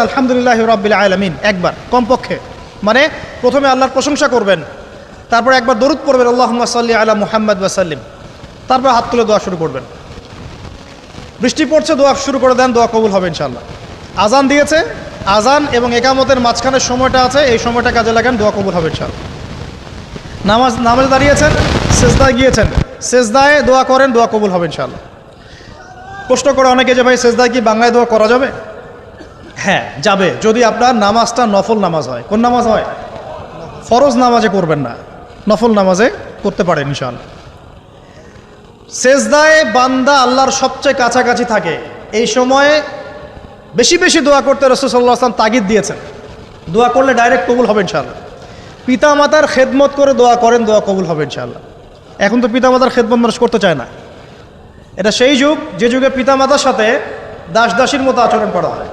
আলহামদুলিল্লাহ রাব্বিল আলামিন একবার কমপক্ষে, মানে প্রথমে আল্লাহর প্রশংসা করবেন, তারপর একবার দরুদ পড়বেন আল্লাহুম্মা সাল্লি আলা মুহাম্মাদ ওয়া সাল্লিম, তারপর হাত তুলে দোয়া শুরু করবেন। বৃষ্টি পড়ছে, দোয়া শুরু করে দেন, দোয়া কবুল হবে ইনশাআল্লাহ। আজান দিয়েছে, আজান এবং একামতের মাঝখানের সময়টা আছে, এই সময়টা কাজে লাগান, দোয়া কবুল হবে ইনশাআল্লাহ। নামাজে দাঁড়িয়েছেন, সেজদায় গিয়েছেন, সেজদায় দোয়া করেন, দোয়া কবুল হবে ইনশাআল্লাহ। প্রশ্ন করে অনেকে যে ভাই সেজদায় কি বাংলায় দোয়া করা যাবে? হ্যাঁ যাবে, যদি আপনার নামাজটা নফল নামাজ হয়। কোন নামাজ হয়? ফরজ নামাজে করবেন না, নফল নামাজে করতে পারেন ইনশাআল্লাহ। সেজদায় বান্দা আল্লাহর সবচেয়ে কাছাকাছি থাকে, এই সময়ে বেশি বেশি দোয়া করতে রাসূল সাল্লাল্লাহু আলাইহি ওয়াসাল্লাম তাগিদ দিয়েছেন। দোয়া করলে ডাইরেক্ট কবুল হবে ইনশাআল্লাহ। পিতা মাতার খেদমত করে দোয়া করেন, দোয়া কবুল হবে ইনশাআল্লাহ। এখন তো পিতা মাতার খেদমত মানুষ করতে চায় না। এটা সেই যুগ যে যুগে পিতা মাতার সাথে দাস দাসীর মতো আচরণ করা হয়।